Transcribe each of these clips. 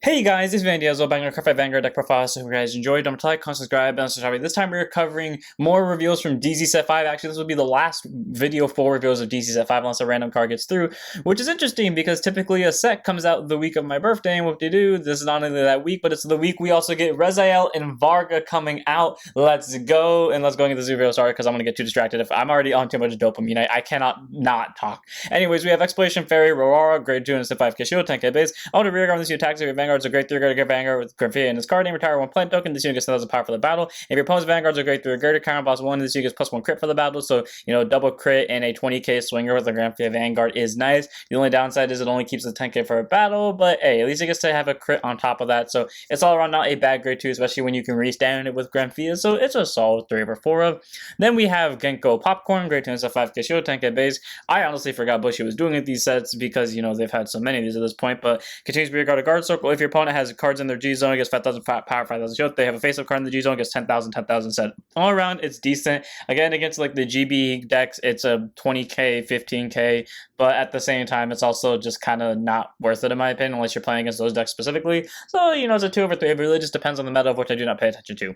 Hey guys, it's Vanity, Ezel, back on our Vanguard deck profile. So if you guys enjoyed, don't like, comment, subscribe, and subscribe. This time we're covering more reveals from DZ Set 5. Actually, this will be the last video for reveals of DZ Set 5 unless a random card gets through, which is interesting because typically a set comes out the week of my birthday, and what they do, this is not only that week, but it's the week we also get Ezel and Varga coming out. Let's go, and let's go into this video started because I'm going to get too distracted. If I'm already on too much dopamine, I cannot not talk. Anyways, we have Exploration Fairy, Rorara, grade 2 and Set 5 Shield, 10k base. Out of rear guard, this unit attacks if your Vanguard's a grade 3 to get Vanguard with Graphia in his card name, retire 1 plant token. This unit gets 10,000 power for the battle. If your opponent's Vanguard's a grade 3 or greater, counter boss 1, this unit gets plus 1 crit for the battle. So, you know, double crit and a 20k swinger with a Graphia Vanguard is nice. The only downside is it only keeps the 10k for a battle, but hey, at least it gets to have a crit on top of that. So it's all around not a bad grade 2, especially when you can restand it with Graphia. So it's a solid 3 over 4 of. Then we have Genko Popcorn, grade 2 and 5k shield, 10k base. I honestly forgot Bushy was doing at these sets because, you know, they've had so many of these at this point, but continues to be a guard circle. If your opponent has cards in their G zone, it gets 5,000 power, 5,000 shield. They have a face-up card in the G zone, it gets 10,000, 10,000 set. All around, it's decent. Again, against like the GB decks, it's a 20k, 15k, but at the same time, it's also just kind of not worth it in my opinion, unless you're playing against those decks specifically. So, you know, it's a 2 over 3. It really just depends on the meta, of which I do not pay attention to.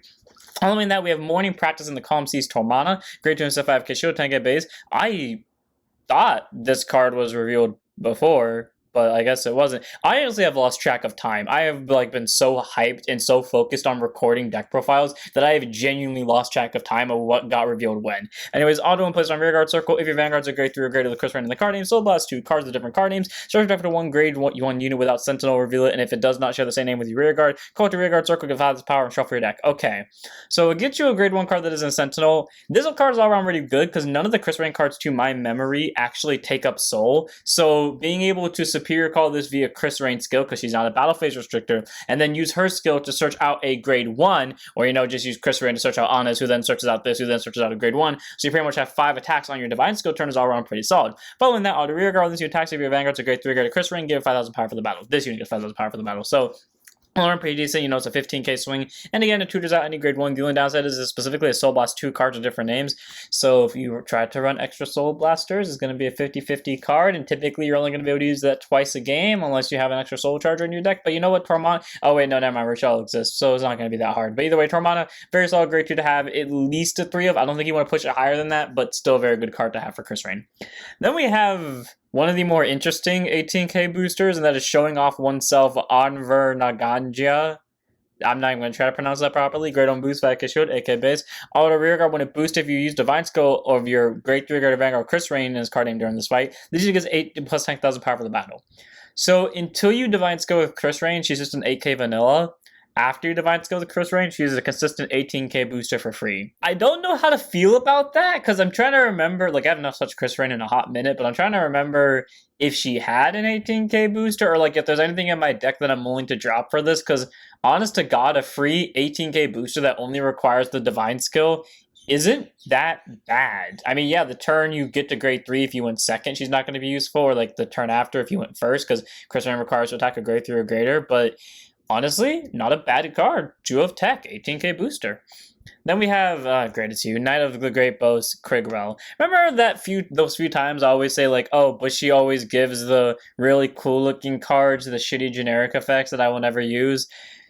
Following that, we have Morning Practice in the Calm Seas Tormana, grade 2 and 5k shield, 10k base. I thought this card was revealed before, but I guess it wasn't. I honestly have lost track of time. I have like been so hyped and so focused on recording deck profiles that I have genuinely lost track of time of what got revealed when. Anyways, auto and placed on rearguard circle. If your Vanguards are grade 3 or greater, the Chris Rand in the card name, so blast 2 cards with different card names. Search after 1 grade 1 unit without Sentinel, reveal it, and if it does not share the same name with your rearguard, call it to rearguard circle, give out this power, and shuffle your deck. Okay, so it gets you a grade 1 card that isn't Sentinel. This card is all around really good because none of the Chris Rand cards to my memory actually take up soul. So being able to superior call this via Chris Rain skill because she's not a battle phase restrictor, and then use her skill to search out a grade 1, or, you know, just use Chris Rain to search out Anna's, who then searches out this, who then searches out a grade 1. So you pretty much have 5 attacks on your divine skill turn is all around pretty solid. Following that, auto rear guard, this unit attacks if your Vanguard's a grade 3 grade Chris Rain, give 5,000 power for the battle. This unit gets 5,000 power for the battle. So all pretty decent, you know, it's a 15k swing. And again, it tutors out any grade 1. The only downside is specifically a Soul Blast 2 cards with different names. So if you try to run extra Soul Blasters, it's going to be a 50-50 card. And typically you're only going to be able to use that twice a game unless you have an extra Soul Charger in your deck. But you know what, Tormana? Oh wait, no, never mind. Rochelle exists, so it's not going to be that hard. But either way, Tormana, very solid grade 2 to have, at least a 3 of. I don't think you want to push it higher than that, but still a very good card to have for Chris Rain. Then we have one of the more interesting 18k boosters, and that is showing off oneself Anver Naganja. I'm not even going to try to pronounce that properly. Grade 1 boost, 5k shield, 8k base. Auto rear guard, when it boosts, if you use Divine Skill of your grade 3 guard Vanguard Chris Rain in his card name during this fight, this usually gets 8 plus 10,000 power for the battle. So until you Divine Skill with Chris Rain, she's just an 8k vanilla. After you Divine Skill with Chris Rain, she's a consistent 18k booster for free. I don't know how to feel about that, because I'm trying to remember, like I haven't touched Chris Rain in a hot minute, but I'm trying to remember if she had an 18k booster, or like if there's anything in my deck that I'm willing to drop for this, because honest to God, a free 18k booster that only requires the Divine Skill isn't that bad. I mean, yeah, the turn you get to grade 3 if you went second, she's not going to be useful, or like the turn after if you went first, because Chris Rain requires to attack a grade 3 or greater, but honestly, not a bad card. Jew of Tech, 18k booster. Then we have, great to you, Knight of the Great Bows, Krigrel. Remember those few times I always say, like, oh, but she always gives the really cool-looking cards, the shitty generic effects that I will never use?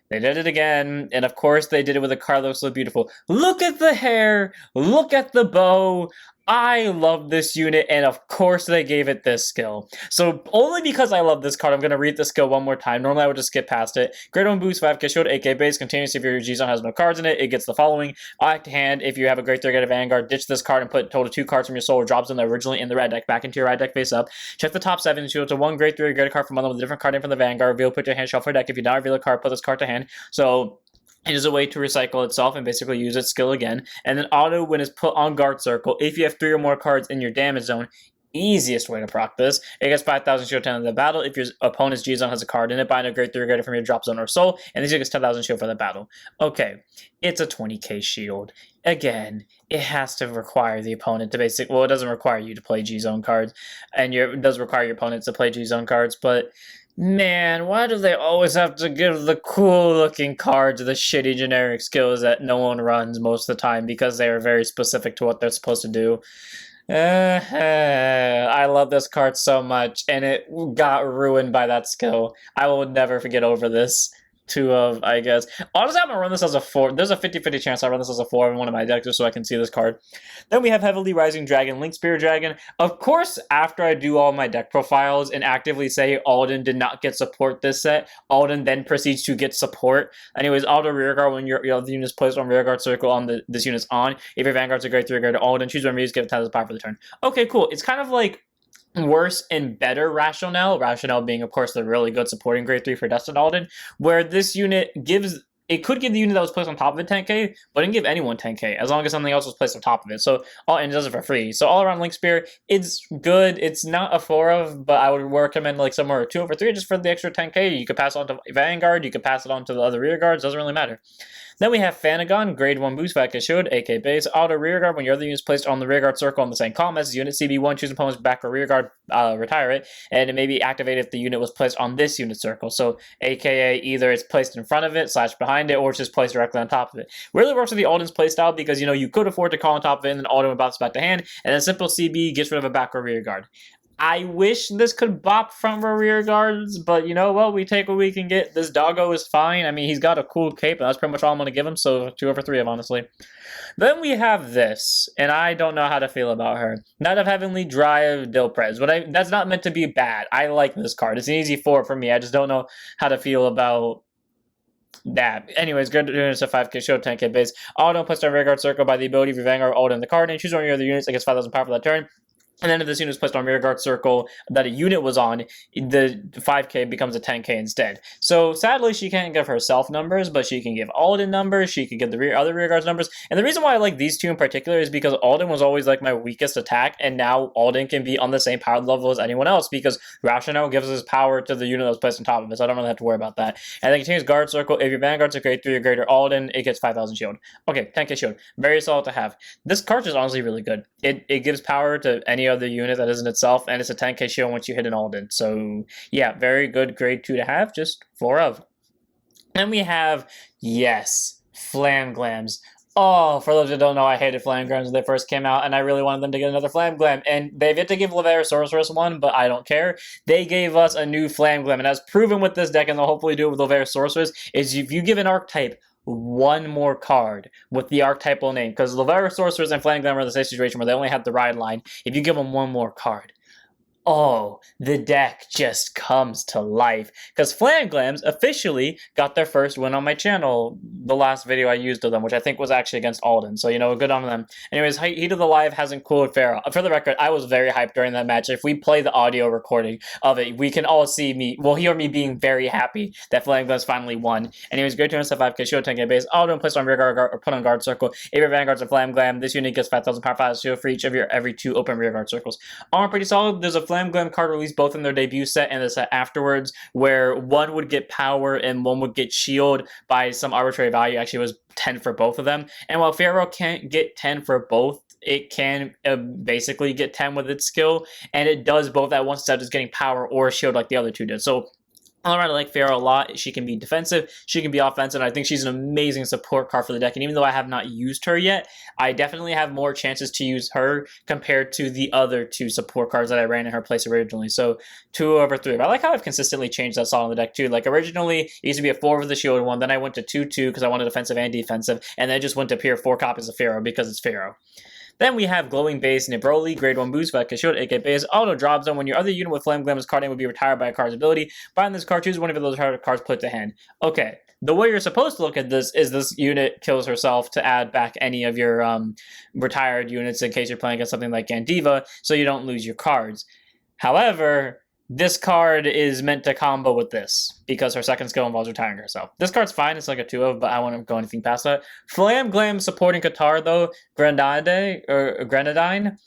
They did it again, and of course they did it with a card that looks so beautiful. Look at the hair! Look at the bow! I love this unit, and of course they gave it this skill. So only because I love this card, I'm going to read the skill one more time. Normally I would just skip past it. Grade 1 boost, 5k shield, 8k base, continues if your G-Zone has no cards in it. It gets the following. Act hand, if you have a grade 3 get a Vanguard, ditch this card and put total 2 cards from your soul or drops them originally in the red deck back into your right deck face up. Check the top 7, shield to 1 grade 3 or get a card from one with a different card name from the Vanguard. Reveal, put your hand, shuffle your deck. If you don't reveal a card, put this card to hand. So it is a way to recycle itself and basically use its skill again. And then auto, when it's put on guard circle, if you have 3 or more cards in your damage zone, easiest way to proc this. It gets 5,000 shield 10 in the battle. If your opponent's G zone has a card in it, bind a grade 3 or greater from your drop zone or soul, and this gets 10,000 shield for the battle. Okay, it's a 20k shield. Again, it has to require the opponent to well, it doesn't require you to play G zone cards, and it does require your opponents to play G zone cards, but man, why do they always have to give the cool-looking cards the shitty generic skills that no one runs most of the time because they are very specific to what they're supposed to do? I love this card so much, and it got ruined by that skill. I will never forget over this. 2 of, I guess. Honestly, I'm gonna run this as a 4. There's a 50-50 chance I run this as a 4 in one of my decks just so I can see this card. Then we have Heavily Rising Dragon, Link Spear Dragon. Of course, after I do all my deck profiles and actively say Alden did not get support this set, Alden then proceeds to get support. Anyways, auto rearguard when your other unit is placed on rearguard circle on this unit's on. If your Vanguard's a grade 3 guard, Alden, choose one of these, give it 10 as power for the turn. Okay, cool. It's kind of like worse and better Rationale. Rationale being, of course, the really good supporting grade 3 for Destined Alden, where this unit gives... It could give the unit that was placed on top of it 10k, but it didn't give anyone 10k, as long as something else was placed on top of it. So, and it does it for free. So all around Link Spear, it's good. It's not a 4 of, but I would recommend like somewhere a 2 over 3 just for the extra 10k. You could pass it on to Vanguard, you could pass it on to the other rear guards, doesn't really matter. Then we have Fanagon, grade 1 boost, Vodka Shield, AK base, auto rearguard when your other unit is placed on the rearguard circle on the same column as the unit. CB1, choose opponent's back or rearguard, retire it, and it may be activated if the unit was placed on this unit circle. So, aka either it's placed in front of it / behind it, or it's just placed directly on top of it. Really works with the Alden's playstyle because, you know, you could afford to call on top of it and then Alden would bounce back to hand, and then simple CB gets rid of a back or rearguard. I wish this could bop front or rear guards, but you know what? We take what we can get. This doggo is fine. I mean, he's got a cool cape, and that's pretty much all I'm going to give him, so 2 over 3 of, honestly. Then we have this, and I don't know how to feel about her. Knight of Heavenly Drive Dilprez, but that's not meant to be bad. I like this card. It's an easy 4 for me. I just don't know how to feel about that. Anyways, good units at 5k, show 10k base. Auto puts on rear guard circle by the ability of your Vanguard, Alden, the card, and choose one of your other units against 5,000 power for that turn. And then if this unit is placed on rear guard circle that a unit was on, the 5k becomes a 10k instead. So sadly, she can't give herself numbers, but she can give Alden numbers. She can give the other rear guards numbers. And the reason why I like these 2 in particular is because Alden was always like my weakest attack, and now Alden can be on the same power level as anyone else because Rationale gives his power to the unit that was placed on top of it. So I don't really have to worry about that. And then continues guard circle. If your Vanguard's a grade 3 or greater Alden, it gets 5,000 shield. Okay, 10k shield. Very solid to have. This card is honestly really good. It gives power to any other unit that isn't itself, and it's a 10k shield once you hit an Alden. So yeah, very good grade 2 to have, just 4 of. And we have, yes, Flam Glams. Oh, for those who don't know, I hated Flam Glams when they first came out, and I really wanted them to get another Flam Glam. And they've yet to give Lavera Sorceress one, but I don't care. They gave us a new Flam Glam, and as proven with this deck, and they'll hopefully do it with Lavera Sorceress, is if you give an archetype one more card with the archetypal name, because Lavera Sorcerers and Flam Glam are in the same situation where they only have the ride line. If you give them one more card, oh, the deck just comes to life. Because Flam Glams officially got their first win on my channel, the last video I used of them, which I think was actually against Alden. So, you know, good on them. Anyways, Heat of the Live hasn't cooled Pharaoh. For the record, I was very hyped during that match. If we play the audio recording of it, we can all see me, well, hear me being very happy that Flam Glams finally won. Anyways, great turn, 5k, show 10k base. Auto placed on rear guard or put on guard circle. If your Vanguard's a Flam Glam, this unit gets 5,000 power 5 shield for each of your every 2 open rear guard circles. Armor pretty solid. There's a Flam Glam card released both in their debut set and the set afterwards, where one would get power and one would get shield by some arbitrary value. Actually, it was 10 for both of them. And while Pharaoh can't get 10 for both, it can basically get 10 with its skill, and it does both at once instead of just getting power or shield like the other 2 did. So all around, I like Pharaoh a lot. She can be defensive, she can be offensive, and I think she's an amazing support card for the deck. And even though I have not used her yet, I definitely have more chances to use her compared to the other 2 support cards that I ran in her place originally. So 2 over 3. But I like how I've consistently changed that slot on the deck too. Like originally, it used to be a 4 with the shield one, then I went to 2-2 because I wanted offensive and defensive, and then I just went to pure 4 copies of Pharaoh because it's Pharaoh. Then we have Glowing Base Nibroli, grade 1 boost, Vodka Shield, AK base, auto drop zone. When your other unit with Flam Glam's card name would be retired by a card's ability, bind this card, choose one of those cards put to hand. Okay, the way you're supposed to look at this is this unit kills herself to add back any of your retired units in case you're playing against something like Gandiva, so you don't lose your cards. However, this card is meant to combo with this because her second skill involves retiring herself. This card's fine. It's like a 2 of, but I wouldn't go anything past that. Flam Glam supporting Qatar, though, Grenadine,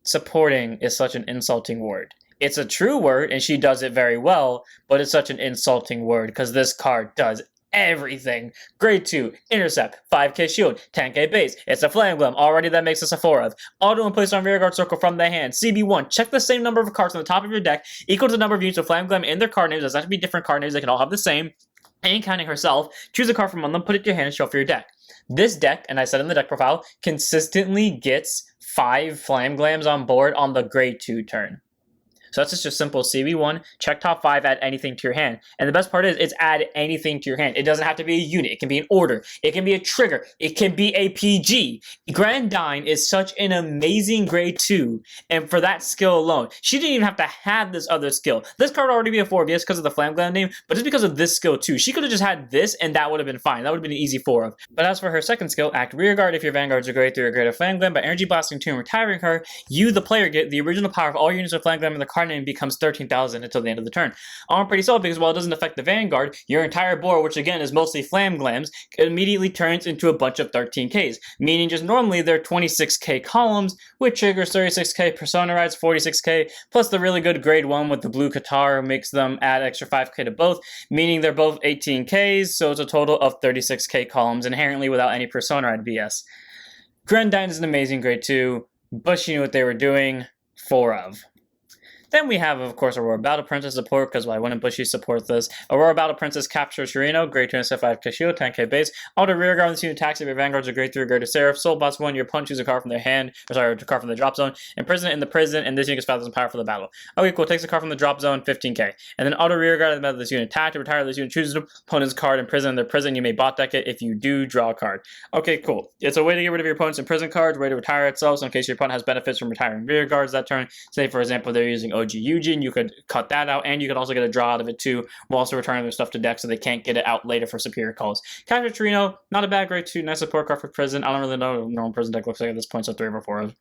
supporting is such an insulting word. It's a true word, and she does it very well, but it's such an insulting word because this card does everything. Grade 2, intercept, 5k shield, 10k base. It's a Flam Glam. Already that makes us a 4 of. Auto and place on rear guard circle from the hand. CB1, check the same number of cards on the top of your deck equal to the number of units of Flam Glam in their card names. It doesn't have to be different card names. They can all have the same. And counting herself, choose a card from among them, put it to your hand, and show for your deck. This deck, and I said in the deck profile, consistently gets 5 Flam Glams on board on the grade 2 turn. So that's just a simple CB1, check top 5, add anything to your hand. And the best part is, it's add anything to your hand. It doesn't have to be a unit. It can be an order. It can be a trigger. It can be a PG. Grandine is such an amazing grade 2, and for that skill alone, she didn't even have to have this other skill. This card would already be a 4 of, yes, because of the Flam Glam name, but just because of this skill too. She could have just had this, and that would have been fine. That would have been an easy 4 of. But as for her second skill, act Rearguard. If your Vanguards are grade 3 or greater Flam Glam, by Energy Blasting 2 and retiring her, you, the player, get the original power of all units with Flam Glam in the card name becomes 13,000 until the end of the turn. Pretty solid because while it doesn't affect the Vanguard, your entire board, which again is mostly Flam Glams, immediately turns into a bunch of 13Ks, meaning just normally they're 26K columns, which triggers 36K Persona Rides, 46K, plus the really good grade 1 with the blue Qatar makes them add extra 5K to both, meaning they're both 18Ks, so it's a total of 36K columns inherently without any Persona Ride BS. Grandine is an amazing grade 2, but she knew what they were doing, 4 of. Then we have, of course, Aurora Battle Princess support, because why wouldn't Bushy support this? Aurora Battle Princess captures Shirino, grade 2 and 5K shield, 10K base. Auto rearguard this unit attacks if your Vanguards are grade 3 or greater Seraph. Soul boss 1, your opponent chooses a card from their hand, or sorry, a card from the drop zone. Imprison it in the prison, and this unit gets 5,000 power for the battle. Okay, cool, takes a card from the drop zone, 15K. And then auto rearguard at the this unit attack. To retire this unit, chooses an opponent's card in prison. In their prison, you may bot deck it. If you do, draw a card. Okay, cool. It's a way to get rid of your opponent's in prison cards, way to retire itself, so in case your opponent has benefits from retiring rearguards that turn. Say, for example, they're using OG Eugene, you could cut that out, and you could also get a draw out of it too, while also returning their stuff to deck so they can't get it out later for superior calls. Capture Torino, not a bad grade 2, nice support card for prison. I don't really know what normal prison deck looks like at this point, so 3 or 4 of.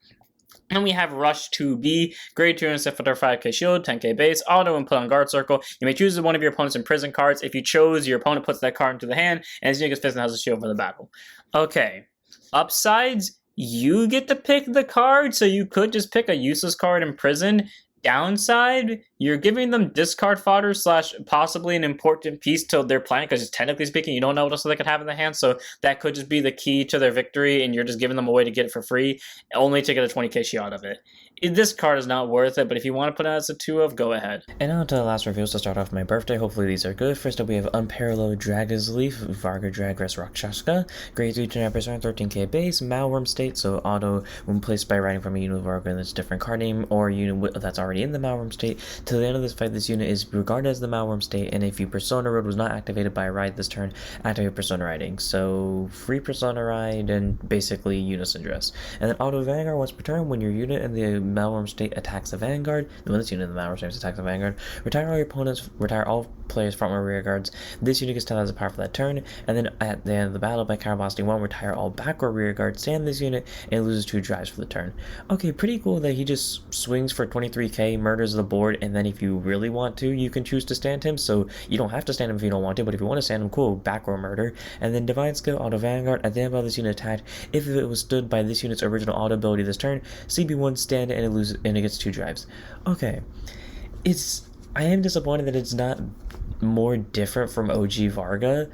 And we have Rush 2B, grade 2 and 5K shield, 10K base, auto and put on guard circle. You may choose one of your opponent's in prison cards. If you chose, your opponent puts that card into the hand, and this unit gets 5 and has a shield for the battle. Okay, upsides, you get to pick the card, so you could just pick a useless card in prison. Downside, you're giving them discard fodder / possibly an important piece to their plan, because technically speaking, you don't know what else they could have in the hand, so that could just be the key to their victory, and you're just giving them a way to get it for free, only to get a 20K shield out of it. This card is not worth it, but if you want to put it as a 2 of, go ahead. And now to the last reveals to start off my birthday. Hopefully these are good. First up, we have Unparalleled Dragon's Leaf, Varga Dragress Rakshasa, grade 3 to 9%, 13K base, Malworm state, so auto when placed by writing from a unit of Varga in its different card name, or unit that's already in the Malworm state. Till the end of this fight, this unit is regarded as the Malworm state, and if your Persona Road was not activated by a ride this turn, activate Persona Riding. So free Persona Ride and basically Unison Dress. And then auto Vanguard once per turn, when your unit in the Malworm state attacks the Vanguard, when this unit in the Malworm state attacks the Vanguard, retire all your opponents, retire all players' front or rear guards. This unit gets 10,000 power for that turn, and then at the end of the battle, by counterblasting 1, retire all back or rear guards, stand this unit, and it loses 2 drives for the turn. Okay, pretty cool that he just swings for 23K, murders the board, and then if you really want to, you can choose to stand him, so you don't have to stand him if you don't want to, but if you want to stand him, cool, back row murder. And then Divine Skill, Auto Vanguard, at the end of this unit attacked, if it was stood by this unit's original auto ability this turn, CB1 stand it, and it loses, and it gets 2 drives. Okay, I am disappointed that it's not more different from OG Varga,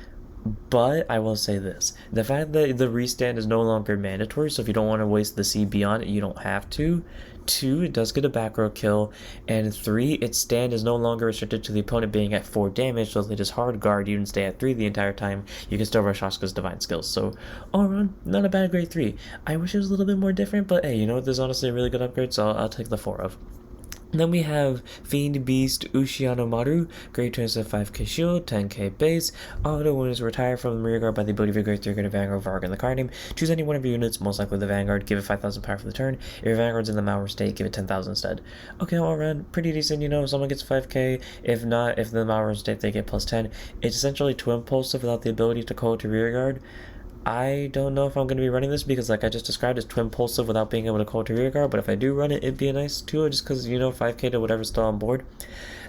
but I will say this. The fact that the restand is no longer mandatory, so if you don't want to waste the CB on it, you don't have to. 2, it does get a back row kill, and 3, its stand is no longer restricted to the opponent being at 4 damage, so if they just hard guard you and stay at 3 the entire time, you can still rush Asuka's Divine Skills. So, all around, not a bad grade 3. I wish it was a little bit more different, but hey, you know what, this is honestly a really good upgrade, so I'll take the 4 of. Then we have Fiend Beast Ushiano Maru, grade 2 and 5K shield, 10K base. Auto when is retired from the rear guard by the ability of your grade 3 greater Vanguard Varga in the card name. Choose any one of your units, most likely the Vanguard, give it 5,000 power for the turn. If your Vanguard's in the Malworm state, give it 10,000 instead. Okay, all around, pretty decent, you know, someone gets 5K. If not, if the Malworm state, they get plus 10. It's essentially Twin Impulsive without the ability to call to rear guard. I don't know if I'm going to be running this because, like I just described, it's Twin Impulsive without being able to call to rear guard, but if I do run it, it'd be a nice tool just because, you know, 5K to whatever's still on board.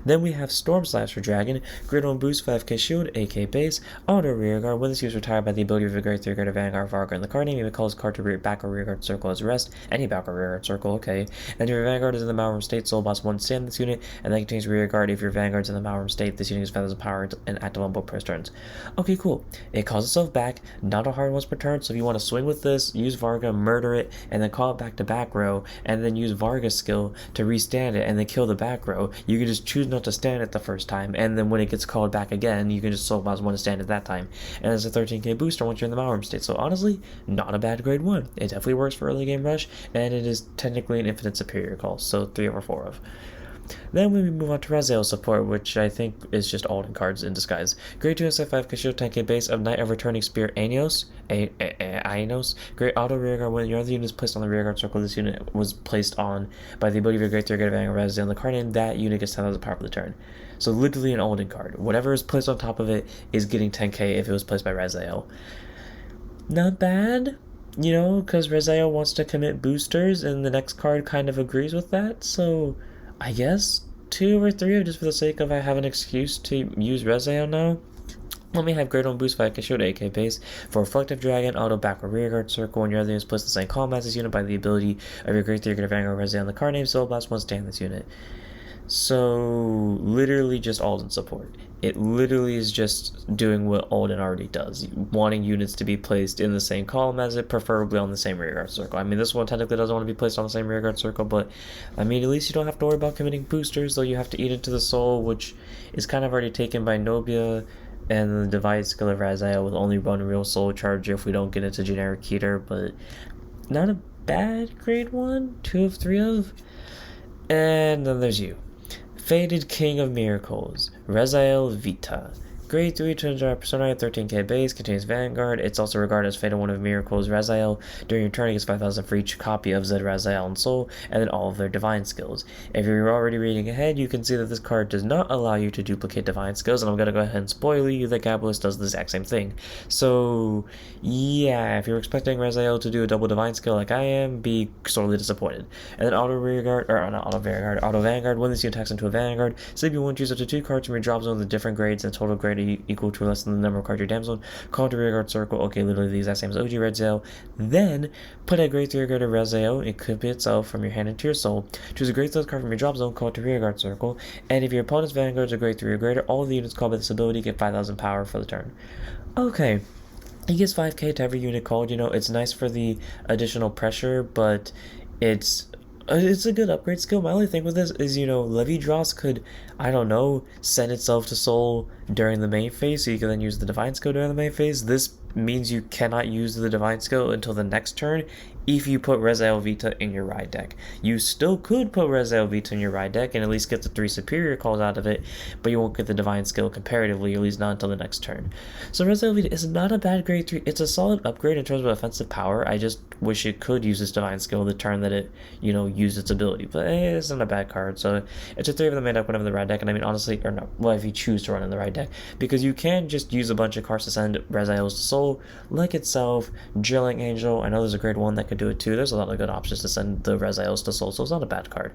Then we have Storm Slash for Dragon, Grid 1 Boost, 5K Shield, 8K Base, Auto Rear Guard. When this user is retired by the ability of a grade 3 greater Vanguard Varga in the card name, you may call his card to rear back or rear guard circle as rest. Any back or rear guard circle, okay. And if your Vanguard is in the Malworm state, Soul Boss 1 stand this unit, and that contains rear guard. If your Vanguard's in the Malworm state, this unit is 5,000 power and active on both press turns. Okay, cool. It calls itself back, not a hard once per turn, so if you want to swing with this, use Varga, murder it, and then call it back to back row, and then use Varga's skill to restand it, and then kill the back row. You can just choose not to stand it the first time, and then when it gets called back again, you can just soul blast 1 to stand it that time. And it's a 13k booster once you're in the Malroom state, so honestly, not a bad grade 1. It definitely works for early game rush, and it is technically an infinite superior call, so 3 over 4 of. Then we move on to Ezel support, which I think is just Alden cards in disguise. Grade 2 SF5 Kashio 10k base of Knight of Returning Spear Aenos. Great auto rearguard. When your other unit is placed on the rearguard circle this unit was placed on by the ability of your grade 3 grade of anger Ezel on the card name, that unit gets 10,000 power for the turn. So literally an Alden card. Whatever is placed on top of it is getting 10k if it was placed by Ezel. Not bad, you know, because Ezel wants to commit boosters, and the next card kind of agrees with that, so I guess 2 or 3 just for the sake of I have an excuse to use Ezel now. Let me have Grade 1 boost 5 Kashio to 8k base for Reflective Dragon, auto backward rearguard circle. When your other unit is placed in the same column as this unit by the ability of your grade 3 grade of anger Ezel on the card name, Soul Blast 1 stand this unit. So literally just Alden support. It literally is just doing what Alden already does, wanting units to be placed in the same column as it, preferably on the same rearguard circle. I mean, this one technically doesn't want to be placed on the same rearguard circle, but I mean, at least you don't have to worry about committing boosters, though you have to eat into the soul, which is kind of already taken by Nobia and the Divide skill of Ezel with only 1 real soul charge if we don't get into generic Keter, but not a bad grade 1, 2 of 3 of. And then there's you. Fated King of Miracles, Ezel Vita. Grade 3 200 persona at 13k base, contains Vanguard. It's also regarded as Fated 1 of Miracles Ezel. During your turn, it gets 5,000 for each copy of Zed Ezel and Soul, and then all of their divine skills. If you're already reading ahead, you can see that this card does not allow you to duplicate divine skills, and I'm going to go ahead and spoil you that Gabalist does the exact same thing. So, yeah, if you're expecting Ezel to do a double divine skill like I am, be sorely disappointed. And then auto Vanguard. When this unit attacks into a Vanguard, Sleepy 1 choose up to 2 cards from your drop zone with different grades and total grade equal to or less than the number of cards your damn zone. Call to rearguard circle. Okay, literally the exact same as OG Ezel. Then put a grade 3 rearguard of Ezel. It could be itself from your hand into your soul. Choose a grade 3 card from your drop zone. Call to rearguard circle. And if your opponent's Vanguards are grade 3 or greater, all of the units called by this ability get 5,000 power for the turn. Okay. He gets 5k to every unit called. You know, it's nice for the additional pressure, but it's a good upgrade skill. My only thing with this is, you know, Levy Dross could, I don't know, send itself to Soul during the main phase, so you can then use the Divine skill during the main phase. This means you cannot use the Divine skill until the next turn if you put Ezel Vita in your ride deck. You still could put Ezel Vita in your ride deck and at least get the 3 superior calls out of it, but you won't get the Divine skill comparatively, at least not until the next turn. So Ezel Vita is not a bad grade 3. It's a solid upgrade in terms of offensive power. I just wish it could use this Divine skill the turn that it, you know, used its ability, but it's not a bad card. So it's a 3 of the main deck whenever the ride deck, and I mean honestly, or no, well, if you choose to run in the ride deck, because you can just use a bunch of cards to send Ezel's to Soul, like itself, Drilling Angel. I know there's a grade 1 that could do it too. There's a lot of good options to send the Ezel's to Soul, so it's not a bad card.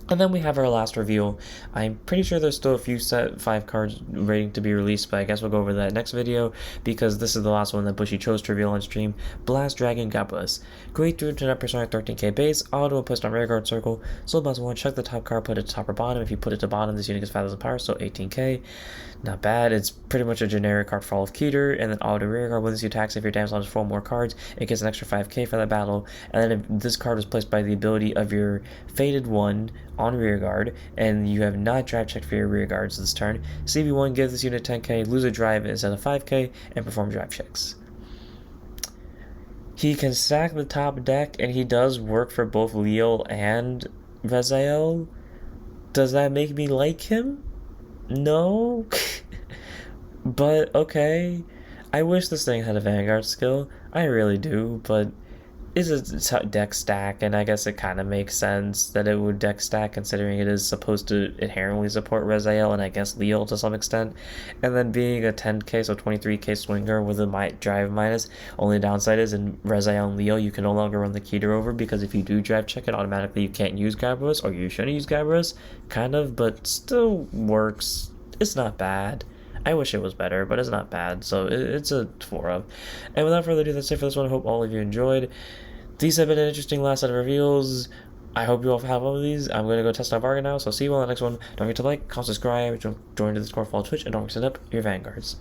And then we have our last reveal. I'm pretty sure there's still a few set 5 cards waiting to be released, but I guess we'll go over that next video because this is the last one that Bushy chose to reveal on stream. Blast Dragon Gabalist. Grade 3 to 9% 13k base, auto and placed on rearguard circle. Soul Blast 1, check the top card, put it to top or bottom. If you put it to bottom, this unit gets 5,000 power, so 18k. Not bad. It's pretty much a generic card for all of Keter, and then auto rearguard. When this attacks, if your damage has 4 more cards, it gets an extra 5k for that battle. And then if this card is placed by the ability of your Fated 1 on rearguard, and you have not drive checked for your rearguards this turn, CB1 gives this unit 10k, lose a drive instead of 5k, and perform drive checks. He can stack the top deck, and he does work for both Leo and Ezel. Does that make me like him? No. But okay. I wish this thing had a Vanguard skill. I really do, but it's a deck stack, and I guess it kind of makes sense that it would deck stack considering it is supposed to inherently support Ezel and I guess Leo to some extent. And then being a 10k, so 23k swinger with a drive minus, only downside is in Ezel and Leo you can no longer run the Keter over, because if you do drive check it, automatically you can't use Gabalist, or you shouldn't use Gabalist, kind of, but still works. It's not bad. I wish it was better, but it's not bad, so it's a 4 of. And without further ado, that's it for this one. I hope all of you enjoyed. These have been an interesting last set of reveals. I hope you all have all of these. I'm going to go test out Bargain now, so see you all in the next one. Don't forget to like, comment, subscribe, join the Discord, follow Twitch, and don't forget to set up your Vanguards.